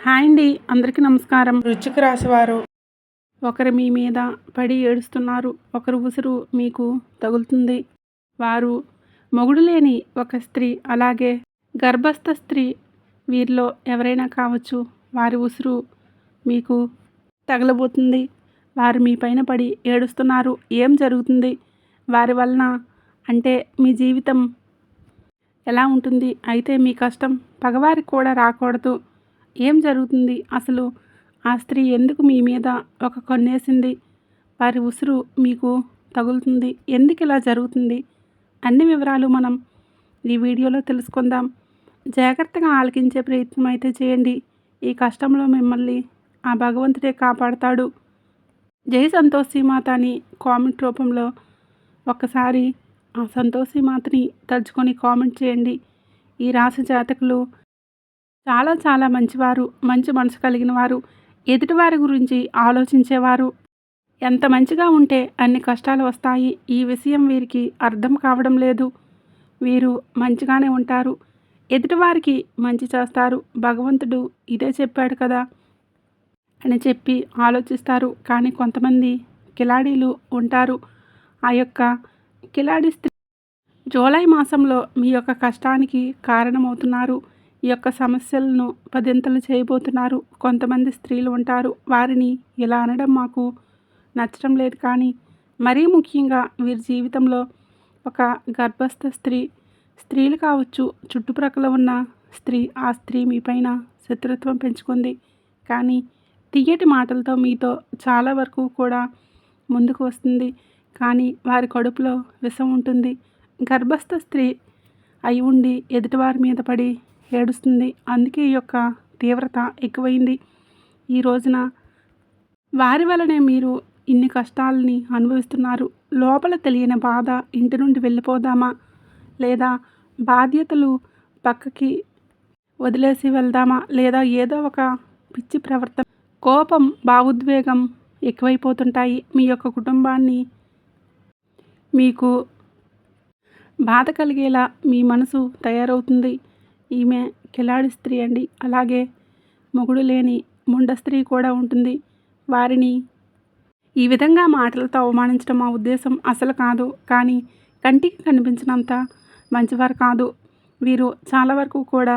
Hi అండి, అందరికీ నమస్కారం. వృశ్చిక రాశివారు ఒకరు మీ మీద పడి ఏడుస్తున్నారు. ఒకరు ఉసురు మీకు తగులుతుంది. వారు మొగుడు లేని ఒక స్త్రీ, అలాగే గర్భస్థ స్త్రీ, వీరిలో ఎవరైనా కావచ్చు. వారి ఉసురు మీకు తగలబోతుంది. వారు మీ పైన పడి ఏడుస్తున్నారు. ఏం జరుగుతుంది వారి వలన? అంటే మీ జీవితం ఎలా ఉంటుంది? అయితే మీ కష్టం పగవారికి కూడా రాకూడదు. ఏం జరుగుతుంది అసలు? ఆ స్త్రీ ఎందుకు మీ మీద ఒక కన్నేసింది? వారి ఉసురు మీకు తగులుతుంది. ఎందుకు ఇలా జరుగుతుంది? అన్ని వివరాలు మనం ఈ వీడియోలో తెలుసుకుందాం. జాగ్రత్తగా ఆలకించే ప్రయత్నం అయితే చేయండి. ఈ కష్టంలో మిమ్మల్ని ఆ భగవంతుడే కాపాడతాడు. జై సంతోషి మాత అని కామెంట్ రూపంలో ఒక్కసారి ఆ సంతోషి మాతని తలుచుకొని కామెంట్ చేయండి. ఈ రాశి జాతకులు చాలా చాలా మంచివారు, మంచి మనసు కలిగిన వారు, ఎదుటివారి గురించి ఆలోచించేవారు. ఎంత మంచిగా ఉంటే అన్ని కష్టాలు వస్తాయి. ఈ విషయం వీరికి అర్థం కావడం లేదు. వీరు మంచిగానే ఉంటారు, ఎదుటివారికి మంచి చేస్తారు. భగవంతుడు ఇదే చెప్పాడు కదా అని చెప్పి ఆలోచిస్తారు. కానీ కొంతమంది కిలాడీలు ఉంటారు. ఆ యొక్క కిలాడి స్త్రీ జూలై మాసంలో మీ యొక్క కష్టానికి కారణమవుతున్నారు. ఈ యొక్క సమస్యలను పదింతలు చేయబోతున్నారు. కొంతమంది స్త్రీలు ఉంటారు. వారిని ఇలా అనడం మాకు నచ్చడం లేదు, కానీ మరీ ముఖ్యంగా వీరి జీవితంలో ఒక గర్భస్థ స్త్రీలు కావచ్చు, చుట్టుప్రక్కల ఉన్న స్త్రీ, ఆ స్త్రీ మీ పైన శత్రుత్వం పెంచుకుంది. కానీ తియ్యటి మాటలతో మీతో చాలా వరకు కూడా ముందుకు వస్తుంది. కానీ వారి కడుపులో విషం ఉంటుంది. గర్భస్థ స్త్రీ అయి ఉండి ఎదుటివారి మీద పడి ఏడుస్తుంది. అందుకే ఈ యొక్క తీవ్రత ఎక్కువైంది. ఈ రోజున వారి వలనే మీరు ఇన్ని కష్టాలని అనుభవిస్తున్నారు. లోపల తెలియని బాధ, ఇంటి నుండి వెళ్ళిపోదామా, లేదా బాధ్యతలు పక్కకి వదిలేసి వెళ్దామా, లేదా ఏదో ఒక పిచ్చి ప్రవర్తన, కోపం, భావోద్వేగం ఎక్కువైపోతుంటాయి. మీ యొక్క కుటుంబాన్ని మీకు బాధ కలిగేలా మీ మనసు తయారవుతుంది. ఈమె కిలాడి స్త్రీ అండి. అలాగే మొగుడు లేని ముండ స్త్రీ కూడా ఉంటుంది. వారిని ఈ విధంగా మాటలతో అవమానించడం మా ఉద్దేశం అసలు కాదు. కానీ కంటికి కనిపించినంత మంచివారు కాదు. వీరు చాలా వరకు కూడా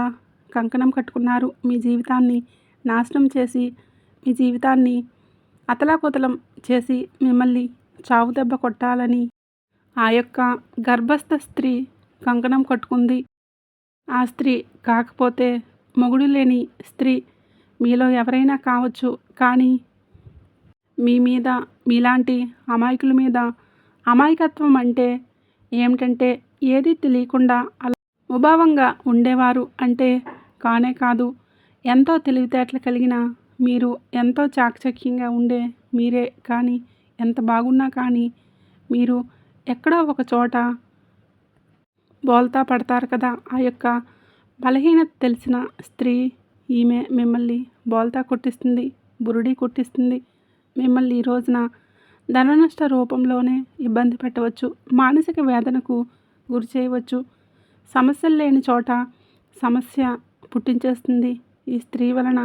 కంకణం కట్టుకున్నారు. మీ జీవితాన్ని నాశనం చేసి, మీ జీవితాన్ని అతలాకుతలం చేసి మిమ్మల్ని చావు దెబ్బ కొట్టాలని ఆ యొక్క గర్భస్థ స్త్రీ కంకణం కట్టుకుంది. ఆ స్త్రీ కాకపోతే మొగుడు లేని స్త్రీ మీలో ఎవరైనా కావచ్చు. కానీ మీ మీద, మీలాంటి అమాయకుల మీద, అమాయకత్వం అంటే ఏమిటంటే ఏది తెలియకుండా అలా ముభావంగా ఉండేవారు అంటే కానే కాదు. ఎంతో తెలివితేటలు కలిగిన మీరు, ఎంతో చాకచక్యంగా ఉండే మీరే కానీ, ఎంత బాగున్నా కానీ మీరు ఎక్కడో ఒక చోట బోల్తా పడతారు కదా. ఆ యొక్క బలహీనత తెలిసిన స్త్రీ ఈమె మిమ్మల్ని బోల్తా కొట్టిస్తుంది, బురుడి కొట్టిస్తుంది. మిమ్మల్ని ఈ రోజున ధన నష్ట రూపంలోనే ఇబ్బంది పెట్టవచ్చు, మానసిక వేదనకు గురి చేయవచ్చు. సమస్యలు లేని చోట సమస్య పుట్టించేస్తుంది. ఈ స్త్రీ వలన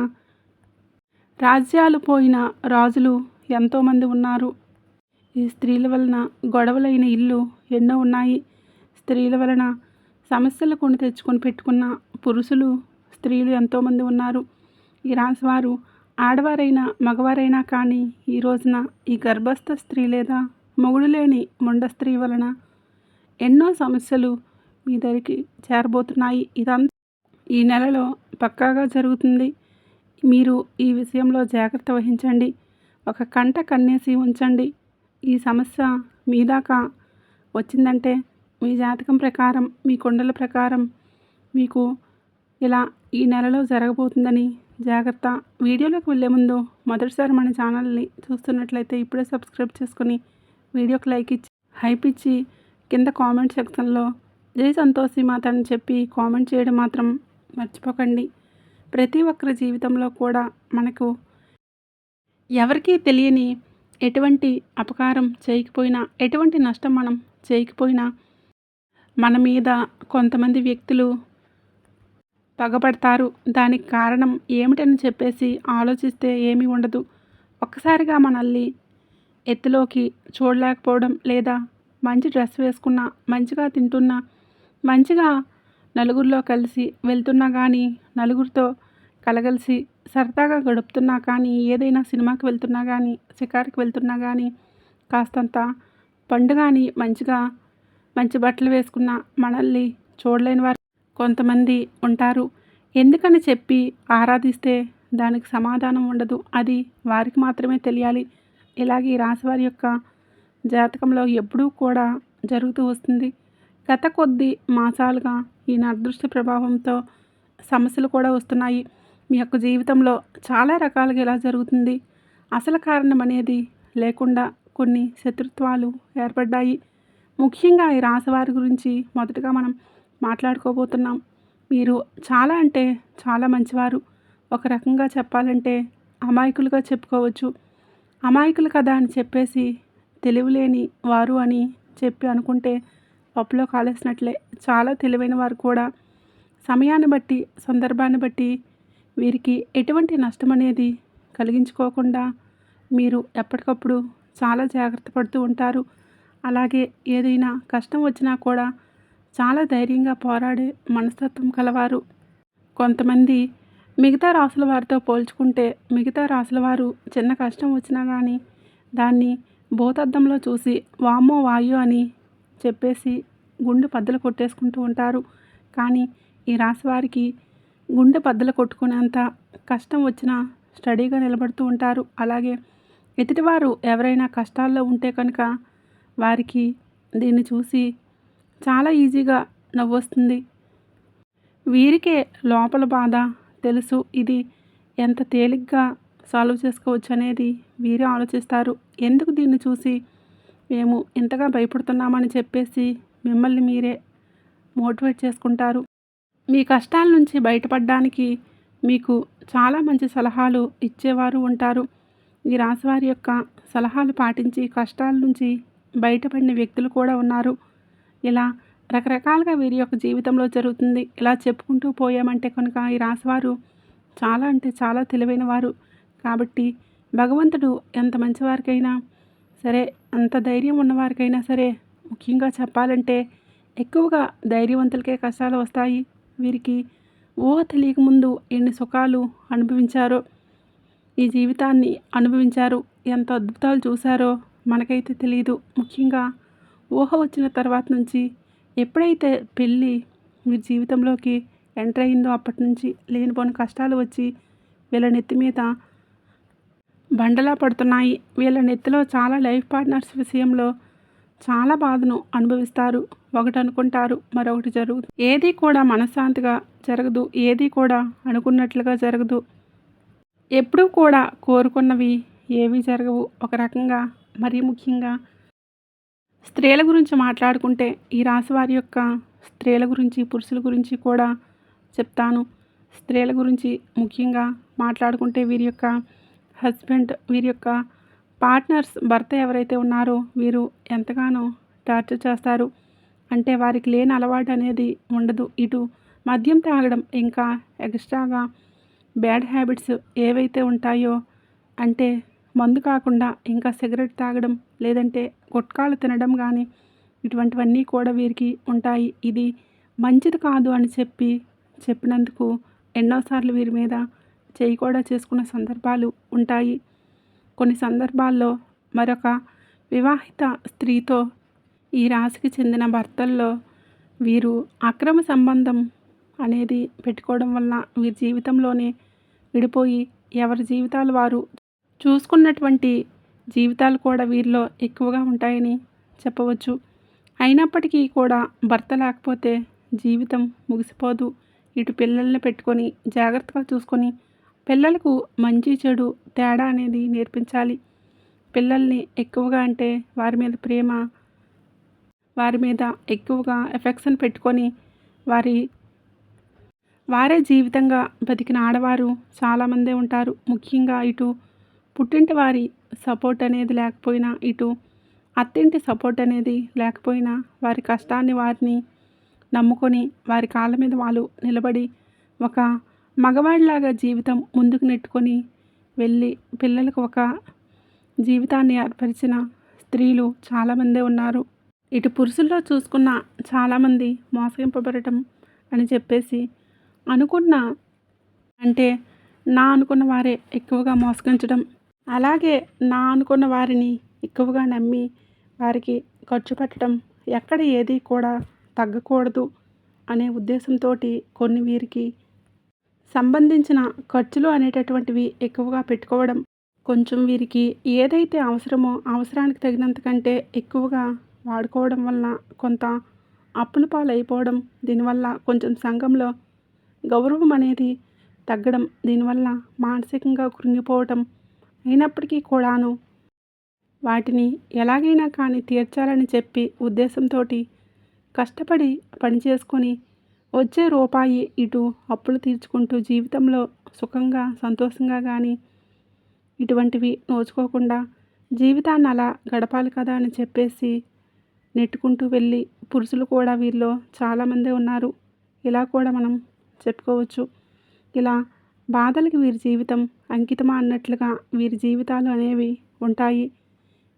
రాజ్యాలు పోయిన రాజులు ఎంతోమంది ఉన్నారు. ఈ స్త్రీల వలన గొడవలైన ఇల్లు ఎన్నో ఉన్నాయి. స్త్రీల వలన సమస్యలు కొని తెచ్చుకొని పెట్టుకున్న పురుషులు, స్త్రీలు ఎంతోమంది ఉన్నారు. ఈ రాశివారు ఆడవారైనా మగవారైనా కానీ ఈ రోజున ఈ గర్భస్థ స్త్రీ లేదా మొగుడు లేని ముండ స్త్రీ వలన ఎన్నో సమస్యలు మీ దగ్గరికి చేరబోతున్నాయి. ఇదంతా ఈ నెలలో పక్కాగా జరుగుతుంది. మీరు ఈ విషయంలో జాగ్రత్త వహించండి. ఒక కంట కన్నేసి ఉంచండి. ఈ సమస్య మీ దాకా వచ్చిందంటే మీ జాతకం ప్రకారం, మీ కుండల ప్రకారం మీకు ఇలా ఈ నెలలో జరగబోతుందని జాగ్రత్త. వీడియోలోకి వెళ్ళే ముందు మొదటిసారి మన ఛానల్ని చూస్తున్నట్లయితే ఇప్పుడే సబ్స్క్రైబ్ చేసుకుని వీడియోకి లైక్ ఇచ్చి, హైప్ ఇచ్చి, కింద కామెంట్ సెక్షన్లో జై సంతోషి మాత అని చెప్పి కామెంట్ చేయడం మాత్రం మర్చిపోకండి. ప్రతి ఒక్కరి జీవితంలో కూడా మనకు ఎవరికీ తెలియని ఎటువంటి అపకారం చేయకపోయినా, ఎటువంటి నష్టం మనం చేయకపోయినా మన మీద కొంతమంది వ్యక్తులు పగబడతారు. దానికి కారణం ఏమిటని చెప్పేసి ఆలోచిస్తే ఏమీ ఉండదు. ఒక్కసారిగా మనల్ని ఎత్తులోకి చూడలేకపోవడం, లేదా మంచి డ్రెస్ వేసుకున్నా, మంచిగా తింటున్నా, మంచిగా నలుగురిలో కలిసి వెళ్తున్నా కానీ, నలుగురితో కలగలిసి సరదాగా గడుపుతున్నా కానీ, ఏదైనా సినిమాకి వెళ్తున్నా కానీ, షికారుకి వెళ్తున్నా కానీ, కాస్తంత పండుగాని మంచిగా మంచి బట్టలు వేసుకున్న మనల్ని చూడలేని వారు కొంతమంది ఉంటారు. ఎందుకని చెప్పి ఆరాధిస్తే దానికి సమాధానం ఉండదు. అది వారికి మాత్రమే తెలియాలి. ఇలాగే ఈ రాశివారి యొక్క జాతకంలో ఎప్పుడూ కూడా జరుగుతూ వస్తుంది. గత కొద్ది మాసాలుగా ఈయన అదృష్ట ప్రభావంతో సమస్యలు కూడా వస్తున్నాయి. మీ యొక్క జీవితంలో చాలా రకాలుగా ఇలా జరుగుతుంది. అసలు కారణం అనేది లేకుండా కొన్ని శత్రుత్వాలు ఏర్పడ్డాయి. ముఖ్యంగా ఈ రాశివారి గురించి మొదటగా మనం మాట్లాడుకోబోతున్నాం. మీరు చాలా అంటే చాలా మంచివారు. ఒక రకంగా చెప్పాలంటే అమాయకులుగా చెప్పుకోవచ్చు. అమాయకులు కదా అని చెప్పేసి తెలివిలేని వారు అని చెప్పి అనుకుంటే పప్పులో కాలేసినట్లే. చాలా తెలివైన వారు కూడా. సమయాన్ని బట్టి, సందర్భాన్ని బట్టి వీరికి ఎటువంటి నష్టం అనేది కలిగించుకోకుండా మీరు ఎప్పటికప్పుడు చాలా జాగ్రత్త పడుతూ ఉంటారు. అలాగే ఏదైనా కష్టం వచ్చినా కూడా చాలా ధైర్యంగా పోరాడే మనస్తత్వం కలవారు. కొంతమంది మిగతా రాసుల వారితో పోల్చుకుంటే మిగతా రాసుల వారు చిన్న కష్టం వచ్చినా కానీ దాన్ని భూతద్దంలో చూసి వామ్మో వాయు అని చెప్పేసి గుండె బద్దలు కొట్టేసుకుంటూ ఉంటారు. కానీ ఈ రాశి వారికి గుండె బద్దలు కొట్టుకునేంత కష్టం వచ్చినా స్టడీగా నిలబడుతూ ఉంటారు. అలాగే ఎదుటివారు ఎవరైనా కష్టాల్లో ఉంటే కనుక వారికి దీన్ని చూసి చాలా ఈజీగా నవ్వొస్తుంది. వీరికే లోపల బాధ తెలుసు. ఇది ఎంత తేలిగ్గా సాల్వ్ చేసుకోవచ్చు అనేది వీరే ఆలోచిస్తారు. ఎందుకు దీన్ని చూసి మేము ఇంతగా భయపడుతున్నామని చెప్పేసి మిమ్మల్ని మీరే మోటివేట్ చేసుకుంటారు. మీ కష్టాల నుంచి బయటపడడానికి మీకు చాలా మంచి సలహాలు ఇచ్చేవారు ఉంటారు. ఈ రాశివారి యొక్క సలహాలు పాటించి కష్టాల నుంచి బయటపడిన వ్యక్తులు కూడా ఉన్నారు. ఇలా రకరకాలుగా వీరి యొక్క జీవితంలో జరుగుతుంది. ఇలా చెప్పుకుంటూ పోయామంటే కనుక ఈ రాశివారు చాలా అంటే చాలా తెలివైన వారు. కాబట్టి భగవంతుడు ఎంత మంచివారికైనా సరే, అంత ధైర్యం ఉన్నవారికైనా సరే, ముఖ్యంగా చెప్పాలంటే ఎక్కువగా ధైర్యవంతులకే కష్టాలు వస్తాయి. వీరికి ఊహ తెలియకముందు ఎన్ని సుఖాలు అనుభవించారో, ఈ జీవితాన్ని అనుభవించారు, ఎంత అద్భుతాలు చూశారో మనకైతే తెలియదు. ముఖ్యంగా ఊహ వచ్చిన తర్వాత నుంచి ఎప్పుడైతే పెళ్ళి వీరి జీవితంలోకి ఎంటర్ అయిందో అప్పటి నుంచి లేనిపోని కష్టాలు వచ్చి వీళ్ళ నెత్తి మీద బండలా పడుతున్నాయి. వీళ్ళ నెత్తిలో చాలా లైఫ్ పార్ట్నర్స్ విషయంలో చాలా బాధను అనుభవిస్తారు. ఒకటి అనుకుంటారు, మరొకటి జరుగుతుంది. ఏది కూడా మనశ్శాంతిగా జరగదు. ఏది కూడా అనుకున్నట్లుగా జరగదు. ఎప్పుడూ కూడా కోరుకున్నవి ఏవి జరగవు. ఒక రకంగా మరీ ముఖ్యంగా స్త్రీల గురించి మాట్లాడుకుంటే ఈ రాశివారి యొక్క స్త్రీల గురించి, పురుషుల గురించి కూడా చెప్తాను. స్త్రీల గురించి ముఖ్యంగా మాట్లాడుకుంటే వీరి యొక్క హస్బెండ్, వీరి యొక్క పార్ట్నర్స్, భర్త ఎవరైతే ఉన్నారో వీరు ఎంతగానో టార్చర్ చేస్తారు. అంటే వారికి లేని అలవాటు అనేది ఉండదు. ఇటు మద్యం తాగడం, ఇంకా ఎక్స్ట్రాగా బ్యాడ్ హ్యాబిట్స్ ఏవైతే ఉంటాయో, అంటే మందు కాకుండా ఇంకా సిగరెట్ తాగడం, లేదంటే గుట్కాలు తినడం కానీ ఇటువంటివన్నీ కూడా వీరికి ఉంటాయి. ఇది మంచిది కాదు అని చెప్పినందుకు ఎన్నోసార్లు వీరి మీద చేయి కూడా చేసుకున్న సందర్భాలు ఉంటాయి. కొన్ని సందర్భాల్లో మరొక వివాహిత స్త్రీతో ఈ రాశికి చెందిన భర్తల్లో వీరు అక్రమ సంబంధం అనేది పెట్టుకోవడం వల్ల వీరి జీవితంలోనే విడిపోయి ఎవరి జీవితాలు వారు చూసుకున్నటువంటి జీవితాలు కూడా వీరిలో ఎక్కువగా ఉంటాయని చెప్పవచ్చు. అయినప్పటికీ కూడా భర్త లేకపోతే జీవితం ముగిసిపోదు. ఇటు పిల్లల్ని పెట్టుకొని జాగ్రత్తగా చూసుకొని పిల్లలకు మంచి చెడు తేడా అనేది నేర్పించాలి. పిల్లల్ని ఎక్కువగా అంటే వారి మీద ప్రేమ, వారి మీద ఎక్కువగా ఎఫెక్షన్ పెట్టుకొని వారే జీవితంగా బతికిన ఆడవారు చాలామందే ఉంటారు. ముఖ్యంగా ఇటు పుట్టింటి వారి సపోర్ట్ అనేది లేకపోయినా, ఇటు అత్తింటి సపోర్ట్ అనేది లేకపోయినా వారి కష్టాన్ని వారిని నమ్ముకొని వారి కాళ్ళ మీద వాళ్ళు నిలబడి ఒక మగవాడిలాగా జీవితం ముందుకు నెట్టుకొని వెళ్ళి పిల్లలకు ఒక జీవితాన్ని ఏర్పరిచిన స్త్రీలు చాలామందే ఉన్నారు. ఇటు పురుషుల్లో చూసుకున్న చాలామంది మోసగింపబడటం అని చెప్పేసి అనుకున్న అంటే నా అనుకున్న వారే ఎక్కువగా మోసగించడం, అలాగే నా అనుకున్న వారిని ఎక్కువగా నమ్మి వారికి ఖర్చు పెట్టడం, ఎక్కడ ఏది కూడా తగ్గకూడదు అనే ఉద్దేశంతో కొన్ని వీరికి సంబంధించిన ఖర్చులు అనేటటువంటివి ఎక్కువగా పెట్టుకోవడం, కొంచెం వీరికి ఏదైతే అవసరమో అవసరానికి తగినంత కంటే ఎక్కువగా వాడుకోవడం వలన కొంత అప్పుల పాలైపోవడం, దీనివల్ల కొంచెం సంఘంలో గౌరవం అనేది తగ్గడం, దీనివల్ల మానసికంగా కృంగిపోవటం, అయినప్పటికీ కూడాను వాటిని ఎలాగైనా కానీ తీర్చాలని చెప్పి ఉద్దేశంతో కష్టపడి పని చేసుకొని వచ్చే రూపాయి ఇటు అప్పులు తీర్చుకుంటూ జీవితంలో సుఖంగా సంతోషంగా కానీ ఇటువంటివి నోచుకోకుండా జీవితాన్ని అలా గడపాలి కదా అని చెప్పేసి నెట్టుకుంటూ వెళ్ళి పురుషులు కూడా వీరిలో చాలామందే ఉన్నారు. ఇలా కూడా మనం చెప్పుకోవచ్చు. ఇలా బాధలకి వీరి జీవితం అంకితమా అన్నట్లుగా వీరి జీవితాలు అనేవి ఉంటాయి.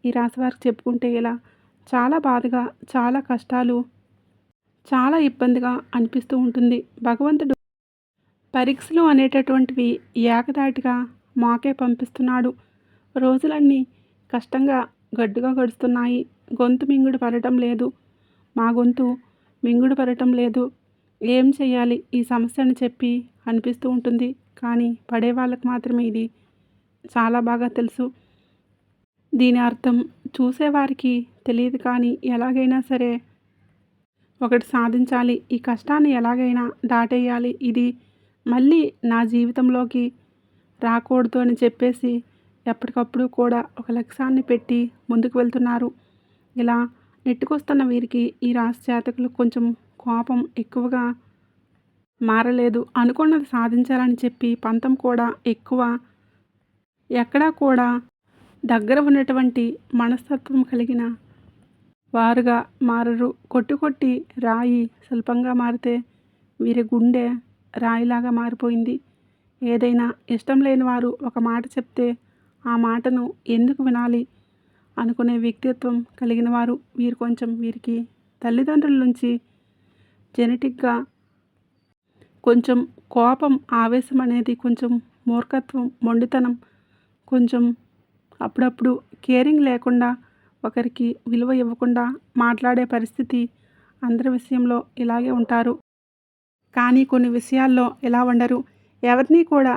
ఈ రాశి వారికి చెప్పుకుంటే ఇలా చాలా బాధగా, చాలా కష్టాలు, చాలా ఇబ్బందిగా అనిపిస్తూ ఉంటుంది. భగవంతుడు పరీక్షలు అనేటటువంటివి ఏకధాటిగా మాకే పంపిస్తున్నాడు. రోజులన్నీ కష్టంగా గడ్డుగా గడుస్తున్నాయి. గొంతు మింగుడు పడటం లేదు. మా గొంతు మింగుడు పడటం లేదు. ఏం చేయాలి ఈ సమస్య అని చెప్పి అనిపిస్తూ ఉంటుంది. కానీ పడే వాళ్ళకి మాత్రమే ఇది చాలా బాగా తెలుసు. దీని అర్థం చూసేవారికి తెలియదు. కానీ ఎలాగైనా సరే ఒకటి సాధించాలి, ఈ కష్టాన్ని ఎలాగైనా దాటేయాలి, ఇది మళ్ళీ నా జీవితంలోకి రాకూడదు అని చెప్పేసి ఎప్పటికప్పుడు కూడా ఒక లక్ష్యాన్ని పెట్టి ముందుకు వెళ్తున్నారు. ఇలా నెట్టుకొస్తున్న వీరికి ఈ రాశి జాతకులకు కొంచెం కోపం ఎక్కువగా మారలేదు. అనుకున్నది సాధించాలని చెప్పి పంతం కూడా ఎక్కువ. ఎక్కడా కూడా దగ్గర ఉన్నటువంటి మనస్తత్వం కలిగిన వారుగా మారరు. కొట్టి రాయి శిల్పంగా మారితే వీరి గుండె రాయిలాగా మారిపోయింది. ఏదైనా ఇష్టం లేని వారు ఒక మాట చెప్తే ఆ మాటను ఎందుకు వినాలి అనుకునే వ్యక్తిత్వం కలిగిన వారు వీరు. కొంచెం వీరికి తల్లిదండ్రుల నుంచి జెనెటిక్గా కొంచెం కోపం, ఆవేశం అనేది, కొంచెం మూర్ఖత్వం, మొండితనం, కొంచెం అప్పుడప్పుడు కేరింగ్ లేకుండా, ఒకరికి విలువ ఇవ్వకుండా మాట్లాడే పరిస్థితి అందరి విషయంలో ఇలాగే ఉంటారు. కానీ కొన్ని విషయాల్లో ఇలా ఉండరు. ఎవరిని కూడా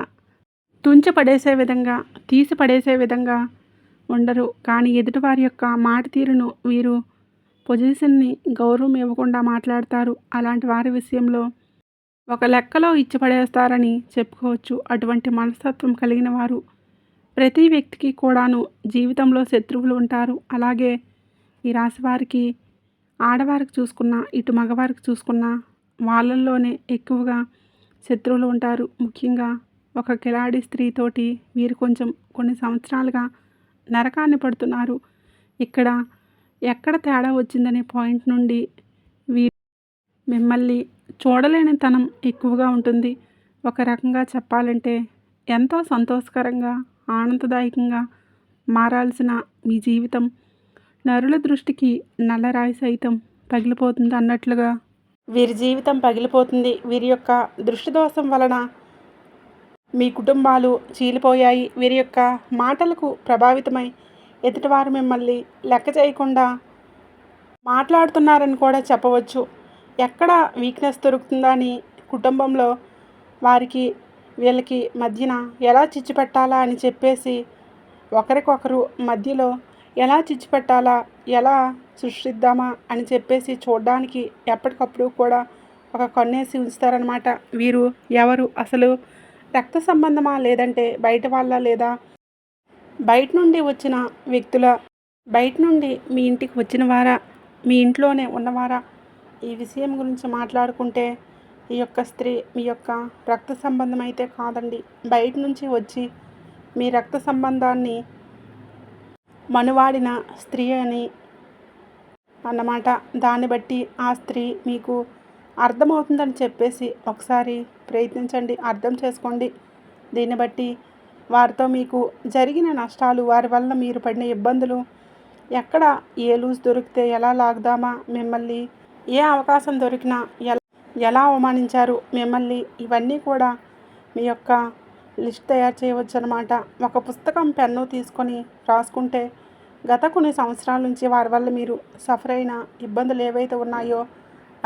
తుంచిపడేసే విధంగా, తీసి పడేసే విధంగా ఉండరు. కానీ ఎదుటివారి యొక్క మాట తీరును వీరు పొజిషన్ని గౌరవం ఇవ్వకుండా మాట్లాడతారు. అలాంటి వారి విషయంలో ఒక లెక్కలో ఇచ్చి పడేస్తారని చెప్పుకోవచ్చు. అటువంటి మనస్తత్వం కలిగిన వారు ప్రతి వ్యక్తికి కూడాను జీవితంలో శత్రువులు ఉంటారు. అలాగే ఈ రాశి వారికి ఆడవారికి చూసుకున్నా, ఇటు మగవారికి చూసుకున్నా వాళ్ళల్లోనే ఎక్కువగా శత్రువులు ఉంటారు. ముఖ్యంగా ఒక కిలాడి స్త్రీతోటి వీరు కొంచెం కొన్ని సంవత్సరాలుగా నరకాన్ని పడుతున్నారు. ఇక్కడ ఎక్కడ తేడా వచ్చిందనే పాయింట్ నుండి వీరు మిమ్మల్ని చూడలేని తనం ఎక్కువగా ఉంటుంది. ఒక రకంగా చెప్పాలంటే ఎంతో సంతోషకరంగా, ఆనందదాయకంగా మారాల్సిన మీ జీవితం నరుల దృష్టికి నల్లరాయి సైతం పగిలిపోతుంది అన్నట్లుగా వీరి జీవితం పగిలిపోతుంది. వీరి యొక్క దృష్టి దోషం వలన మీ కుటుంబాలు చీలిపోయాయి. వీరి యొక్క మాటలకు ప్రభావితమై ఎదుటివారు మిమ్మల్ని లెక్క చేయకుండా మాట్లాడుతున్నారని కూడా చెప్పవచ్చు. ఎక్కడ వీక్నెస్ దొరుకుతుందా అని కుటుంబంలో వారికి వీళ్ళకి మధ్యన ఎలా చిచ్చు పెట్టాలా అని చెప్పేసి ఒకరికొకరు మధ్యలో ఎలా చిచ్చు పెట్టాలా, ఎలా సృష్టిద్దామా అని చెప్పేసి చూడడానికి ఎప్పటికప్పుడు కూడా ఒక కన్నేసి ఉంచుతారనమాట. వీరు ఎవరు అసలు రక్త సంబంధమా, లేదంటే బయట వాళ్ళ, లేదా బయట నుండి వచ్చిన వ్యక్తుల, బయట నుండి మీ ఇంటికి వచ్చిన వారా, మీ ఇంట్లోనే ఉన్నవారా, ఈ విషయం గురించి మాట్లాడుకుంటే ఈ యొక్క స్త్రీ మీ యొక్క రక్త సంబంధం అయితే కాదండి. బయట నుంచి వచ్చి మీ రక్త సంబంధాన్ని మనువాడిన స్త్రీ అని అన్నమాట. దాన్ని బట్టి ఆ స్త్రీ మీకు అర్థమవుతుందని చెప్పేసి ఒకసారి ప్రయత్నించండి, అర్థం చేసుకోండి. దీన్ని బట్టి వారితో మీకు జరిగిన నష్టాలు, వారి వల్ల మీరు పడిన ఇబ్బందులు, ఎక్కడ ఏ లూజ్ దొరికితే ఎలా లాగుదామా, మిమ్మల్ని ఏ అవకాశం దొరికినా ఎలా అవమానించారు మిమ్మల్ని, ఇవన్నీ కూడా మీ యొక్క లిస్ట్ తయారు చేయవచ్చు అనమాట. ఒక పుస్తకం పెన్ను తీసుకొని రాసుకుంటే గత కొన్ని సంవత్సరాల నుంచి వారి వల్ల మీరు సఫర్ అయిన ఇబ్బందులు ఏవైతే ఉన్నాయో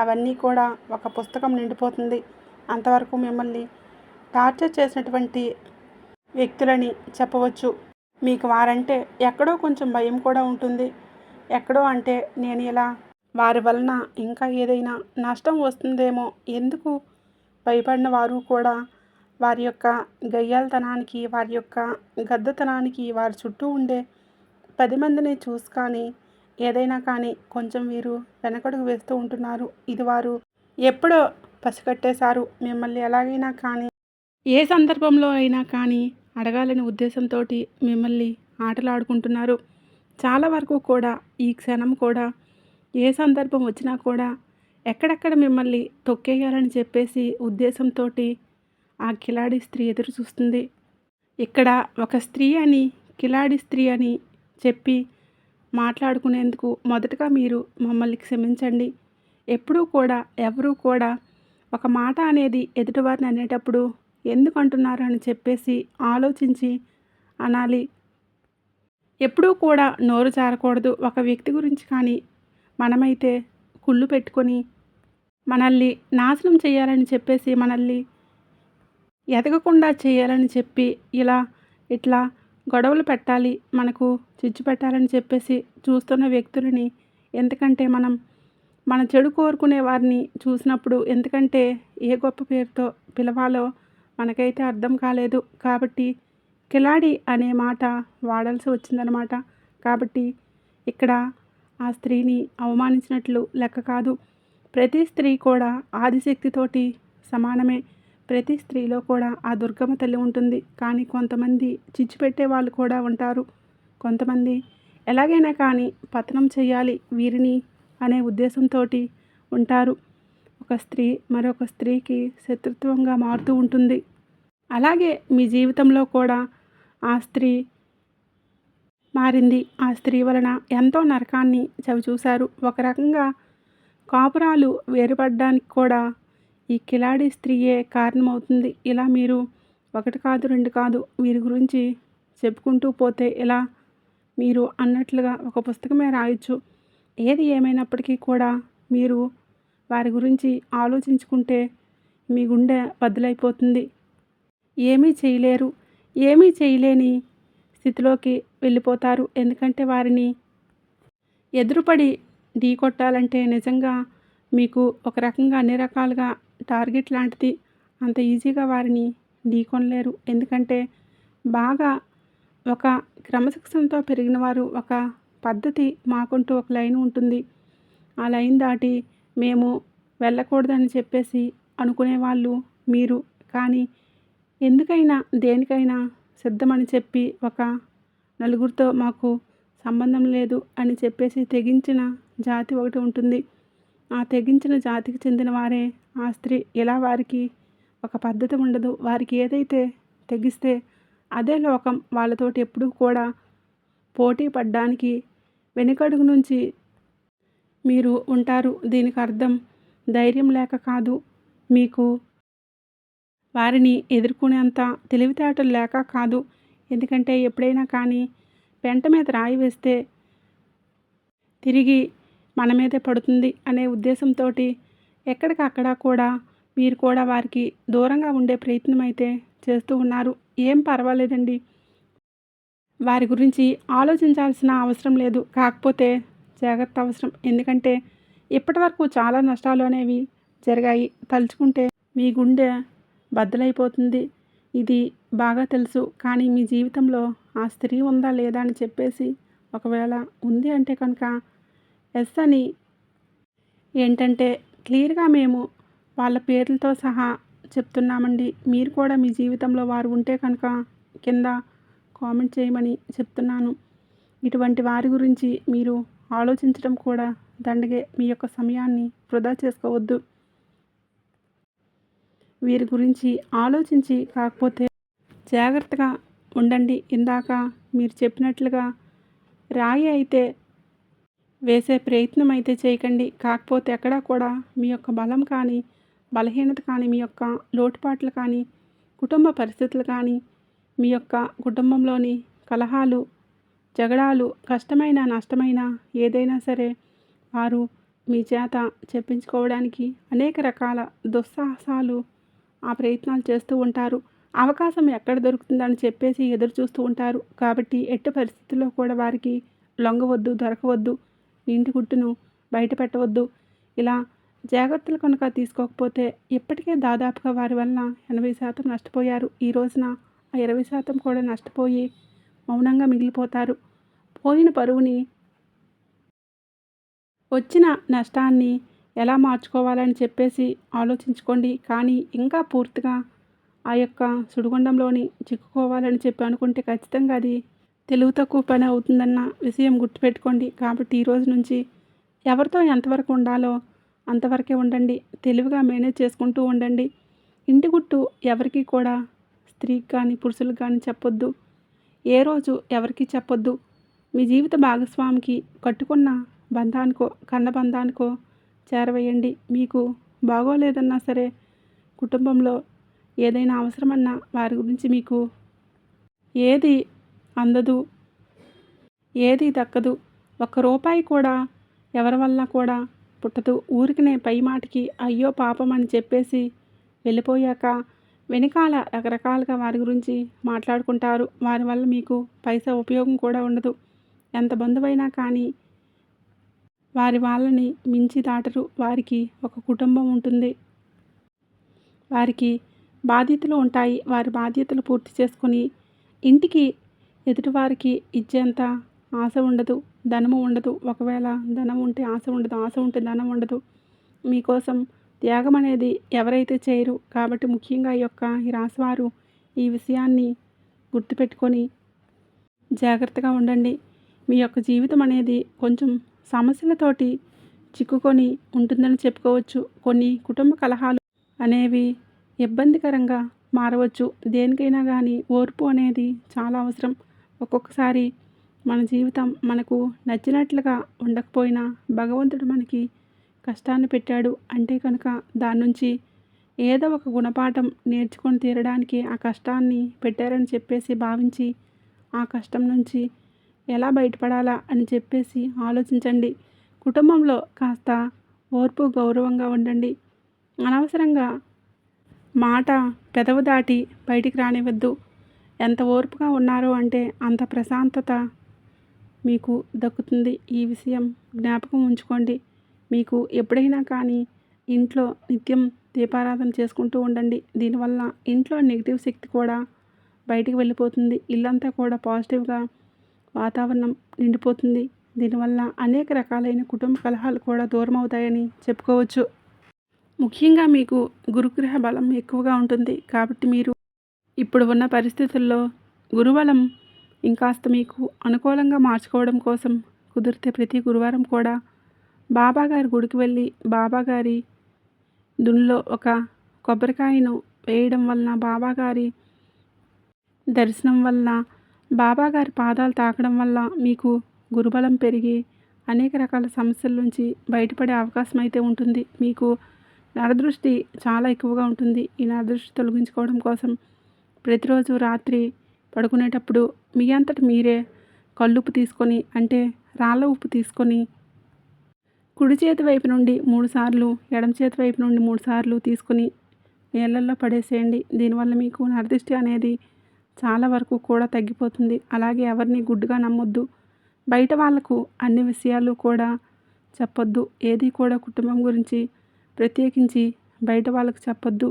అవన్నీ కూడా ఒక పుస్తకం నిండిపోతుంది. అంతవరకు మిమ్మల్ని టార్చర్ చేసినటువంటి వ్యక్తులని చెప్పవచ్చు. మీకు వారంటే ఎక్కడో కొంచెం భయం కూడా ఉంటుంది. ఎక్కడో అంటే నేను ఇలా వారి వలన ఇంకా ఏదైనా నష్టం వస్తుందేమో, ఎందుకు భయపడిన వారు కూడా వారి యొక్క గయ్యాళతనానికి, వారి యొక్క గద్దతనానికి, వారి చుట్టూ ఉండే 10 మందిని చూసి కానీ ఏదైనా కానీ కొంచెం వీరు వెనకడుగు వేస్తూ ఉంటున్నారు. ఇది వారు ఎప్పుడో పసిగట్టేశారు. మిమ్మల్ని ఎలాగైనా కానీ ఏ సందర్భంలో అయినా కానీ అడగాలని ఉద్దేశంతో మిమ్మల్ని ఆటలాడుకుంటున్నారు. చాలా వరకు కూడా ఈ క్షణం కూడా ఏ సందర్భం వచ్చినా కూడా ఎక్కడెక్కడ మిమ్మల్ని తొక్కేయాలని చెప్పేసి ఉద్దేశంతో ఆ కిలాడి స్త్రీ ఎదురు చూస్తుంది. ఇక్కడ ఒక స్త్రీ అని, కిలాడి స్త్రీ అని చెప్పి మాట్లాడుకునేందుకు మొదటగా మీరు మమ్మల్ని క్షమించండి. ఎప్పుడూ కూడా ఎవరూ కూడా ఒక మాట అనేది ఎదుటివారిని అనేటప్పుడు ఎందుకు అంటున్నారు అని చెప్పేసి ఆలోచించి అనాలి. ఎప్పుడూ కూడా నోరు జారకూడదు. ఒక వ్యక్తి గురించి కానీ మనమైతే కుళ్ళు పెట్టుకొని మనల్ని నాశనం చేయాలని చెప్పేసి, మనల్ని ఎదగకుండా చేయాలని చెప్పి ఇట్లా గొడవలు పెట్టాలి, మనకు చిచ్చు పెట్టాలని చెప్పేసి చూస్తున్న వ్యక్తులని, ఎందుకంటే మన చెడు కోరుకునే వారిని చూసినప్పుడు ఎందుకంటే ఏ గొప్ప పేరుతో పిలవాలో మనకైతే అర్థం కాలేదు. కాబట్టి కిలాడి అనే మాట వాడాల్సి వచ్చిందనమాట. కాబట్టి ఇక్కడ ఆ స్త్రీని అవమానించినట్లు లెక్క కాదు. ప్రతి స్త్రీ కూడా ఆదిశక్తితోటి సమానమే. ప్రతి స్త్రీలో కూడా ఆ దుర్గమ్మ తల్లి ఉంటుంది. కానీ కొంతమంది చిచ్చు పెట్టే వాళ్ళు కూడా ఉంటారు. కొంతమంది ఎలాగైనా కానీ పతనం చేయాలి వీరిని అనే ఉద్దేశంతో ఉంటారు. ఒక స్త్రీ మరొక స్త్రీకి శత్రుత్వంగా మారుతూ ఉంటుంది. అలాగే మీ జీవితంలో కూడా ఆ స్త్రీ మారింది. ఆ స్త్రీ వలన ఎంతో నరకాన్ని చవిచూశారు. ఒక రకంగా కాపురాలు వేరుపడడానికి కూడా ఈ కిలాడి స్త్రీయే కారణమవుతుంది. ఇలా మీరు ఒకటి కాదు, రెండు కాదు, వీరి గురించి చెప్పుకుంటూ పోతే ఇలా మీరు అన్నట్లుగా ఒక పుస్తకమే రాయొచ్చు. ఏది ఏమైనప్పటికీ కూడా మీరు వారి గురించి ఆలోచించుకుంటే మీ గుండె బద్దలైపోతుంది. ఏమీ చేయలేరు. ఏమీ చేయలేని స్థితిలోకి వెళ్ళిపోతారు. ఎందుకంటే వారిని ఎదురుపడి ఢీకొట్టాలంటే నిజంగా మీకు ఒక రకంగా అన్ని రకాలుగా టార్గెట్ లాంటిది. అంత ఈజీగా వారిని ఢీకొనలేరు. ఎందుకంటే బాగా ఒక క్రమశిక్షణతో పెరిగిన వారు, ఒక పద్ధతి, మాకుంటూ ఒక లైన్ ఉంటుంది. ఆ లైన్ దాటి మేము వెళ్ళకూడదని చెప్పేసి అనుకునేవాళ్ళు మీరు. కానీ ఎందుకైనా దేనికైనా సిద్ధమని చెప్పి ఒక నలుగురితో మాకు సంబంధం లేదు అని చెప్పేసి తెగించిన జాతి ఒకటి ఉంటుంది. ఆ తెగించిన జాతికి చెందిన వారే ఆ స్త్రీ. ఇలా వారికి ఒక పద్ధతి ఉండదు. వారికి ఏదైతే తెగిస్తే అదే లోకం. వాళ్ళతోటి ఎప్పుడూ కూడా పోటీ పడడానికి వెనుకడుగు నుంచి మీరు ఉంటారు. దీనికి అర్థం ధైర్యం లేక కాదు, మీకు వారిని ఎదుర్కొనేంత తెలివితేటలు లేక కాదు. ఎందుకంటే ఎప్పుడైనా కానీ పెంట మీద రాయి వేస్తే తిరిగి మన మీదే పడుతుంది అనే ఉద్దేశంతో ఎక్కడికక్కడ కూడా మీరు కూడా వారికి దూరంగా ఉండే ప్రయత్నం అయితే చేస్తూ ఉన్నారు. ఏం పర్వాలేదండి, వారి గురించి ఆలోచించాల్సిన అవసరం లేదు. కాకపోతే జాగ్రత్త అవసరం. ఎందుకంటే ఇప్పటివరకు చాలా నష్టాలు అనేవి జరిగాయి. తలుచుకుంటే మీ గుండె బద్దలైపోతుంది. ఇది బాగా తెలుసు. కానీ మీ జీవితంలో ఆ స్త్రీ ఉందా లేదా అని చెప్పేసి, ఒకవేళ ఉంది అంటే కనుక ఎస్ అని ఏంటంటే క్లియర్గా మేము వాళ్ళ పేర్లతో సహా చెప్తున్నామండి. మీరు కూడా మీ జీవితంలో వారు ఉంటే కనుక కింద కామెంట్ చేయమని చెప్తున్నాను. ఇటువంటి వారి గురించి మీరు ఆలోచించడం కూడా దండగే. మీ యొక్క సమయాన్ని వృధా చేసుకోవద్దు. వీరి గురించి ఆలోచించి కాకపోతే జాగ్రత్తగా ఉండండి. ఇందాక మీరు చెప్పినట్లుగా రాయి అయితే వేసే ప్రయత్నం అయితే చేయకండి. కాకపోతే ఎక్కడా కూడా మీ యొక్క బలం కానీ, బలహీనత కానీ, మీ యొక్క లోటుపాట్లు కానీ, కుటుంబ పరిస్థితులు కానీ, మీ యొక్క కుటుంబంలోని కలహాలు, జగడాలు, కష్టమైన, నష్టమైన ఏదైనా సరే వారు మీ చేత చెప్పించుకోవడానికి అనేక రకాల దుస్సాహసాలు ఆ ప్రయత్నాలు చేస్తూ ఉంటారు. అవకాశం ఎక్కడ దొరుకుతుందని చెప్పేసి ఎదురు చూస్తూ ఉంటారు. కాబట్టి ఎట్టి పరిస్థితుల్లో కూడా వారికి లొంగవద్దు, దొరకవద్దు. మీ ఇంటి గుట్టును బయట పెట్టవద్దు. ఇలా జాగ్రత్తలు కనుక తీసుకోకపోతే ఇప్పటికే దాదాపుగా వారి వలన 80% నష్టపోయారు. ఈ రోజున ఆ 20% కూడా నష్టపోయి మౌనంగా మిగిలిపోతారు. పోయిన పరువుని, వచ్చిన నష్టాన్ని ఎలా మార్చుకోవాలని చెప్పేసి ఆలోచించుకోండి. కానీ ఇంకా పూర్తిగా ఆ యొక్క సుడిగుండంలోని చిక్కుకోవాలని చెప్పి అనుకుంటే ఖచ్చితంగా అది తెలివి తక్కువ పని అవుతుందన్న విషయం గుర్తుపెట్టుకోండి. కాబట్టి ఈరోజు నుంచి ఎవరితో ఎంతవరకు ఉండాలో అంతవరకే ఉండండి. తెలివిగా మేనేజ్ చేసుకుంటూ ఉండండి. ఇంటి గుట్టు ఎవరికి కూడా స్త్రీకి కానీ పురుషులకు కానీ చెప్పొద్దు. ఏ రోజు ఎవరికి చెప్పొద్దు. మీ జీవిత భాగస్వామికి కట్టుకున్న బంధానికో కన్న బంధానికో చేరవేయండి. మీకు బాగోలేదన్నా సరే కుటుంబంలో ఏదైనా అవసరమన్నా వారి గురించి మీకు ఏది అందదు, ఏది దక్కదు. ఒక్క రూపాయి కూడా ఎవరి వల్ల కూడా పుట్టదు. ఊరికనే పై మాటికి అయ్యో పాపం అని చెప్పేసి వెళ్ళిపోయాక వెనకాల రకరకాలుగా వారి గురించి మాట్లాడుకుంటారు. వారి వల్ల మీకు పైసా ఉపయోగం కూడా ఉండదు. ఎంత బంధువైనా కానీ వారి వాళ్ళని మించి దాటరు. వారికి ఒక కుటుంబం ఉంటుంది. వారికి బాధ్యతలు ఉంటాయి. వారి బాధ్యతలు పూర్తి చేసుకొని ఇంటికి ఎదుటివారికి ఇచ్చేంత ఆశ ఉండదు, ధనము ఉండదు. ఒకవేళ ధనం ఉంటే ఆశ ఉండదు, ఆశ ఉంటే ధనం ఉండదు. మీకోసం త్యాగం అనేది ఎవరైతే చేయరు. కాబట్టి ముఖ్యంగా ఈ రాశివారు ఈ విషయాన్ని గుర్తుపెట్టుకొని జాగ్రత్తగా ఉండండి. మీ యొక్క జీవితం అనేది కొంచెం సమస్యలతోటి చిక్కుకొని ఉంటుందని చెప్పుకోవచ్చు. కొన్ని కుటుంబ కలహాలు అనేవి ఇబ్బందికరంగా మారవచ్చు. దేనికైనా కానీ ఓర్పు అనేది చాలా అవసరం. ఒక్కొక్కసారి మన జీవితం మనకు నచ్చినట్లుగా ఉండకపోయినా భగవంతుడు మనకి కష్టాన్ని పెట్టాడు అంటే కనుక దాని నుంచి ఏదో ఒక గుణపాఠం నేర్చుకొని తీరడానికి ఆ కష్టాన్ని పెట్టారని చెప్పేసి భావించి ఆ కష్టం నుంచి ఎలా బయటపడాలా అని చెప్పేసి ఆలోచించండి. కుటుంబంలో కాస్త ఓర్పు గౌరవంగా ఉండండి. అనవసరంగా మాట పెదవు దాటి బయటికి రానివ్వద్దు. ఎంత ఓర్పుగా ఉన్నారో అంటే అంత ప్రశాంతత మీకు దక్కుతుంది. ఈ విషయం జ్ఞాపకం ఉంచుకోండి. మీకు ఎప్పుడైనా కానీ ఇంట్లో నిత్యం దీపారాధన చేసుకుంటూ ఉండండి. దీనివల్ల ఇంట్లో నెగిటివ్ శక్తి కూడా బయటికి వెళ్ళిపోతుంది. ఇల్లంతా కూడా పాజిటివ్గా వాతావరణం నిండిపోతుంది. దీనివల్ల అనేక రకాలైన కుటుంబ కలహాలు కూడా దూరం అవుతాయని చెప్పుకోవచ్చు. ముఖ్యంగా మీకు గురుగ్రహ బలం ఎక్కువగా ఉంటుంది. కాబట్టి మీరు ఇప్పుడు ఉన్న పరిస్థితుల్లో గురుబలం ఇంకాస్త మీకు అనుకూలంగా మార్చుకోవడం కోసం కుదిరితే ప్రతి గురువారం కూడా బాబాగారి గుడికి వెళ్ళి బాబాగారి దునిలో ఒక కొబ్బరికాయను వేయడం వలన, బాబాగారి దర్శనం వలన, బాబాగారి పాదాలు తాకడం వల్ల మీకు గురుబలం పెరిగి అనేక రకాల సమస్యల నుంచి బయటపడే అవకాశం అయితే ఉంటుంది. మీకు నరదృష్టి చాలా ఎక్కువగా ఉంటుంది. ఈ నరదృష్టి తొలగించుకోవడం కోసం ప్రతిరోజు రాత్రి పడుకునేటప్పుడు మీ అంతట మీరే కల్లుప్పు తీసుకొని, అంటే రాళ్ళ ఉప్పు తీసుకొని కుడి చేతి వైపు నుండి 3 సార్లు, ఎడమ చేతి వైపు నుండి 3 సార్లు తీసుకుని నీళ్ళల్లో పడేసేయండి. దీనివల్ల మీకు నరదిష్టి అనేది చాలా వరకు కూడా తగ్గిపోతుంది. అలాగే ఎవరిని గుడ్డుగా నమ్మొద్దు. బయట వాళ్లకు అన్ని విషయాలు కూడా చెప్పొద్దు. ఏది కూడా కుటుంబం గురించి ప్రత్యేకించి బయట వాళ్ళకు చెప్పొద్దు.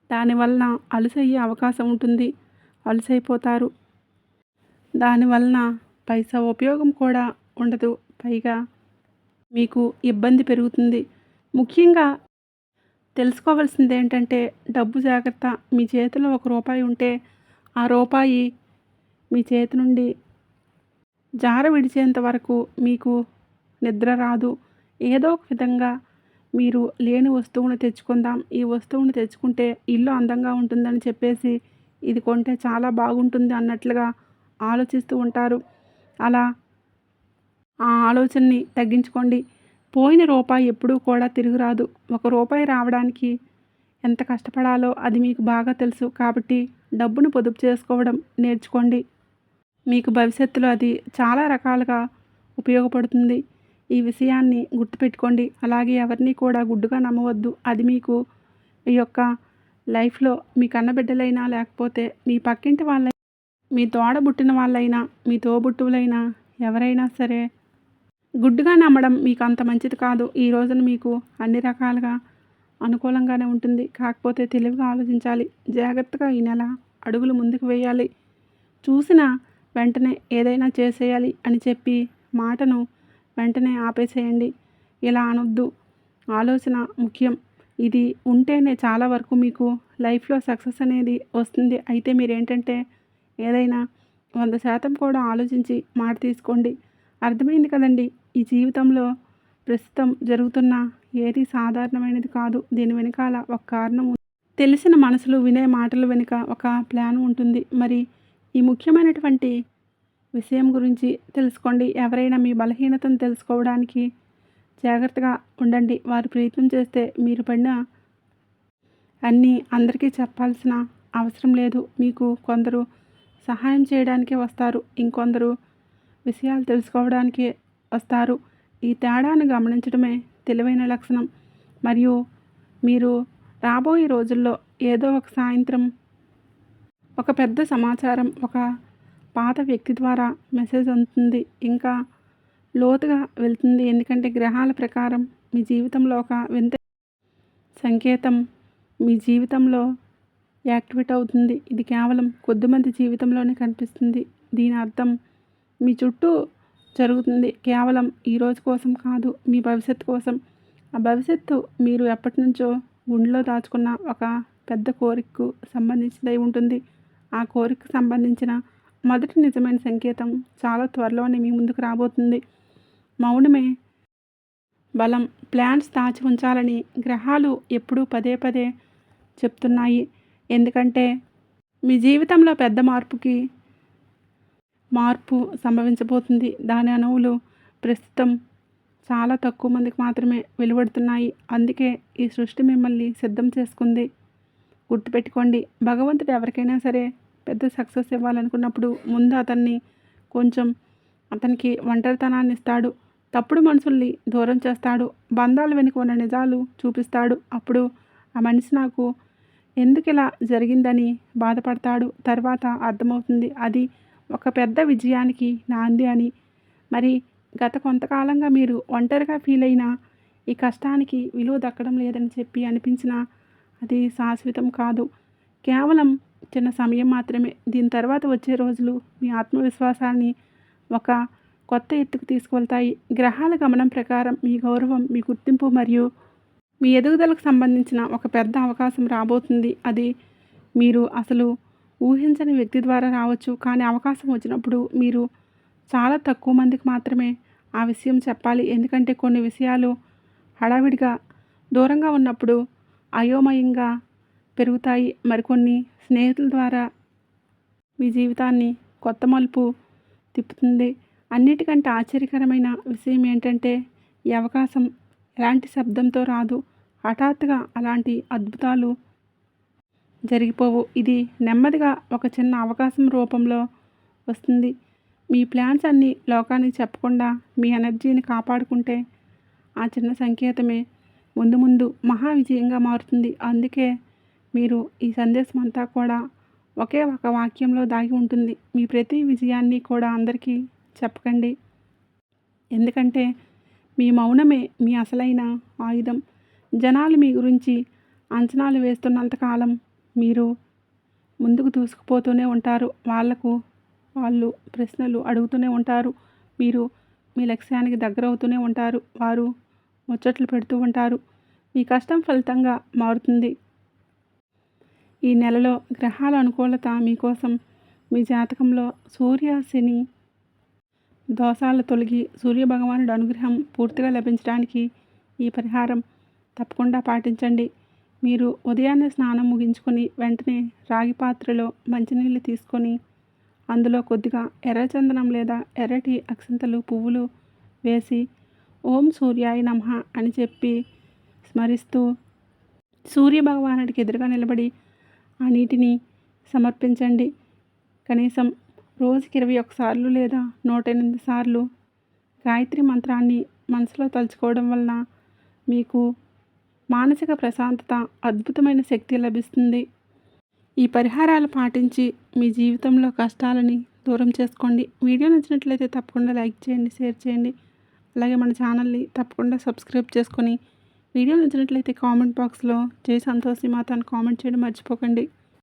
దానివలన అలుసయ్యే అవకాశం ఉంటుంది. అలుసైపోతారు. దానివలన పైసా ఉపయోగం కూడా ఉండదు. పైగా మీకు ఇబ్బంది పెరుగుతుంది. ముఖ్యంగా తెలుసుకోవాల్సింది ఏంటంటే డబ్బు జాగ్రత్త. మీ చేతిలో ₹1 ఉంటే ఆ రూపాయి మీ చేతి నుండి జార విడిచేంత వరకు మీకు నిద్ర రాదు. ఏదో ఒక విధంగా మీరు లేని వస్తువును తెచ్చుకుందాం, ఈ వస్తువును తెచ్చుకుంటే ఇల్లు అందంగా ఉంటుందని చెప్పేసి ఇది కొంటే చాలా బాగుంటుంది అన్నట్లుగా ఆలోచిస్తూ ఉంటారు. అలా ఆ ఆలోచనని తగ్గించుకోండి. పోయిన రూపాయి ఎప్పుడూ కూడా తిరిగి రాదు. ఒక రూపాయి రావడానికి ఎంత కష్టపడాలో అది మీకు బాగా తెలుసు. కాబట్టి డబ్బును పొదుపు చేసుకోవడం నేర్చుకోండి. మీకు భవిష్యత్తులో అది చాలా రకాలుగా ఉపయోగపడుతుంది. ఈ విషయాన్ని గుర్తుపెట్టుకోండి. అలాగే ఎవరిని కూడా గుడ్డిగా నమ్మవద్దు. అది మీకు మీ యొక్క లైఫ్‌లో మీ కన్నబిడ్డలైనా, లేకపోతే మీ పక్కింటి వాళ్ళైనా, మీ తోడబుట్టిన వాళ్ళైనా, మీ తోబుట్టువులైనా ఎవరైనా సరే గుడ్డిగా నమ్మడం మీకు అంత మంచిది కాదు. ఈ రోజున మీకు అన్ని రకాలుగా అనుకూలంగానే ఉంటుంది. కాకపోతే తెలివిగా ఆలోచించాలి. జాగ్రత్తగా ఈ నెల అడుగులు ముందుకు వేయాలి. చూసిన వెంటనే ఏదైనా చేసేయాలి అని చెప్పి మాటను వెంటనే ఆపేసేయండి. ఇలా అనొద్దు. ఆలోచన ముఖ్యం. ఇది ఉంటేనే చాలా వరకు మీకు లైఫ్‌లో సక్సెస్ అనేది వస్తుంది. అయితే మీరేంటంటే ఏదైనా 100% కూడా ఆలోచించి మాట తీసుకోండి. అర్థమైంది కదండీ! ఈ జీవితంలో ప్రస్తుతం జరుగుతున్న ఏది సాధారణమైనది కాదు. దీని వెనకాల ఒక కారణం ఉంది. తెలిసిన మనసులు వినే మాటల వెనుక ఒక ప్లాన్ ఉంటుంది. మరి ఈ ముఖ్యమైనటువంటి విషయం గురించి తెలుసుకోండి. ఎవరైనా మీ బలహీనతను తెలుసుకోవడానికి జాగ్రత్తగా ఉండండి. వారు ప్రయత్నం చేస్తే మీరు పడిన అన్నీ అందరికీ చెప్పాల్సిన అవసరం లేదు. మీకు కొందరు సహాయం చేయడానికే వస్తారు. ఇంకొందరు విషయాలు తెలుసుకోవడానికే వస్తారు. ఈ తేడాను గమనించడమే తెలివైన లక్షణం. మరియు మీరు రాబోయే రోజుల్లో ఏదో ఒక సాయంత్రం ఒక పెద్ద సమాచారం ఒక పాత వ్యక్తి ద్వారా మెసేజ్ అందుతుంది. ఇంకా లోతుగా వెళ్తుంది. ఎందుకంటే గ్రహాల ప్రకారం మీ జీవితంలో ఒక వింత సంకేతం మీ జీవితంలో యాక్టివేట్ అవుతుంది. ఇది కేవలం కొద్దిమంది జీవితంలోనే కనిపిస్తుంది. దీని అర్థం మీ చుట్టూ జరుగుతుంది. కేవలం ఈ రోజు కోసం కాదు, మీ భవిష్యత్తు కోసం. ఆ భవిష్యత్తు మీరు ఎప్పటినుంచో గుండెలో దాచుకున్న ఒక పెద్ద కోరికకు సంబంధించినదై ఉంటుంది. ఆ కోరికకు సంబంధించిన మొదటి నిజమైన సంకేతం చాలా త్వరలోనే మీ ముందుకు రాబోతుంది. మౌనమే బలం. ప్లాన్స్ దాచి ఉంచాలని గ్రహాలు ఎప్పుడూ పదే పదే చెప్తున్నాయి. ఎందుకంటే మీ జీవితంలో పెద్ద మార్పు సంభవించబోతుంది. దాని అణువులు ప్రస్తుతం చాలా తక్కువ మందికి మాత్రమే వెలువడుతున్నాయి. అందుకే ఈ సృష్టి మిమ్మల్ని సిద్ధం చేసుకుంది. గుర్తుపెట్టుకోండి, భగవంతుడు ఎవరికైనా సరే పెద్ద సక్సెస్ ఇవ్వాలనుకున్నప్పుడు ముందు అతనికి ఒంటరితనాన్ని ఇస్తాడు. తప్పుడు మనుషుల్ని దూరం చేస్తాడు. బంధాల వెనుక ఉన్న నిజాలు చూపిస్తాడు. అప్పుడు ఆ మనిషి నాకు ఎందుకు ఇలా జరిగిందని బాధపడతాడు. తర్వాత అర్థమవుతుంది అది ఒక పెద్ద విజయానికి నాంది అని. మరి గత కొంతకాలంగా మీరు ఒంటరిగా ఫీల్ అయిన ఈ కష్టానికి విలువ దక్కడం లేదని చెప్పి అనిపించినా అది శాశ్వతం కాదు. కేవలం చిన్న సమయం మాత్రమే. దీని తర్వాత వచ్చే రోజులు మీ ఆత్మవిశ్వాసాన్ని ఒక కొత్త ఎత్తుకు తీసుకువెళ్తాయి. గ్రహాల గమనం ప్రకారం మీ గౌరవం, మీ గుర్తింపు మరియు మీ ఎదుగుదలకు సంబంధించిన ఒక పెద్ద అవకాశం రాబోతుంది. అది మీరు అసలు ఊహించని వ్యక్తి ద్వారా రావచ్చు. కానీ అవకాశం వచ్చినప్పుడు మీరు చాలా తక్కువ మందికి మాత్రమే ఆ విషయం చెప్పాలి. ఎందుకంటే కొన్ని విషయాలు హడావిడిగా దూరంగా ఉన్నప్పుడు అయోమయంగా పెరుగుతాయి. మరికొన్ని స్నేహితుల ద్వారా మీ జీవితాన్ని కొత్త మలుపు తిప్పుతుంది. అన్నిటికంటే ఆశ్చర్యకరమైన విషయం ఏంటంటే ఈ అవకాశం ఎలాంటి శబ్దంతో రాదు. హఠాత్తుగా అలాంటి అద్భుతాలు జరిగిపోవు. ఇది నెమ్మదిగా ఒక చిన్న అవకాశం రూపంలో వస్తుంది. మీ ప్లాన్స్ అన్నీ లోకానికి చెప్పకుండా మీ ఎనర్జీని కాపాడుకుంటే ఆ చిన్న సంకేతమే ముందు ముందు మహా విజయంగా మారుతుంది. అందుకే మీరు ఈ సందేశం అంతా కూడా ఒకే ఒక వాక్యంలో దాగి ఉంటుంది. మీ ప్రతి విజయాన్ని కూడా అందరికీ చెప్పకండి. ఎందుకంటే మీ మౌనమే మీ అసలైన ఆయుధం. జనాలు మీ గురించి అంచనాలు వేస్తున్నంతకాలం మీరు ముందుకు దూసుకుపోతూనే ఉంటారు. వాళ్ళు ప్రశ్నలు అడుగుతూనే ఉంటారు. మీరు మీ లక్ష్యానికి దగ్గరవుతూనే ఉంటారు. వారు ముచ్చట్లు పెడుతూ ఉంటారు. మీ కష్టం ఫలితంగా మారుతుంది. ఈ నెలలో గ్రహాల అనుకూలత మీకోసం మీ జాతకంలో సూర్య శని దోషాలు తొలగి సూర్యభగవానుడి అనుగ్రహం పూర్తిగా లభించడానికి ఈ పరిహారం తప్పకుండా పాటించండి. మీరు ఉదయాన్నే స్నానం ముగించుకొని వెంటనే రాగి పాత్రలో మంచినీళ్ళు తీసుకొని అందులో కొద్దిగా ఎర్రచందనం లేదా ఎర్రటి అక్షింతలు పువ్వులు వేసి ఓం సూర్యాయ నమః అని చెప్పి స్మరిస్తూ సూర్య భగవానుడికి ఎదురుగా నిలబడి ఆ నీటిని సమర్పించండి. కనీసం రోజుకి 21 సార్లు లేదా 108 సార్లు గాయత్రి మంత్రాన్ని మనసులో తలుచుకోవడం వలన మీకు మానసిక ప్రశాంతత, అద్భుతమైన శక్తి లభిస్తుంది. ఈ పరిహారాలు పాటించి మీ జీవితంలో కష్టాలని దూరం చేసుకోండి. వీడియో నచ్చినట్లయితే తప్పకుండా లైక్ చేయండి, షేర్ చేయండి. అలాగే మన ఛానల్ని తప్పకుండా సబ్స్క్రైబ్ చేసుకొని వీడియో నచ్చినట్లయితే కామెంట్ బాక్స్లో జై సంతోషి మాత అని కామెంట్ చేయడం మర్చిపోకండి.